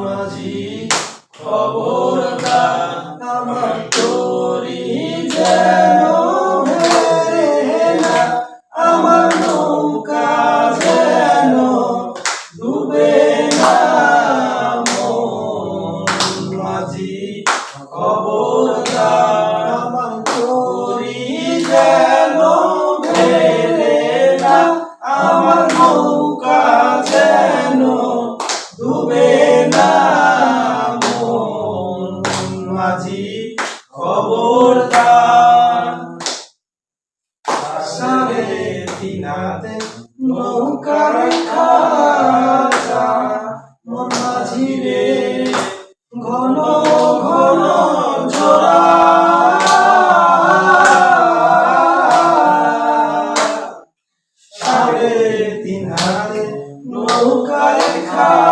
মাঝি খবরদার আমার তরি যেন ভেড়ে না, আমার নৌকা যেন ডুবে না। মাঝি খবরদার আমার তরি যেন ভেড়ে না, আমার নৌকা যেন ডুবে না। মাঝি খবরদার। সাড়ে তিনাতে নৌকার খাঁচা মন মাঝি রে ঘন ঘন ঝরা। সাড়ে তিনাতে নৌকার খাঁচা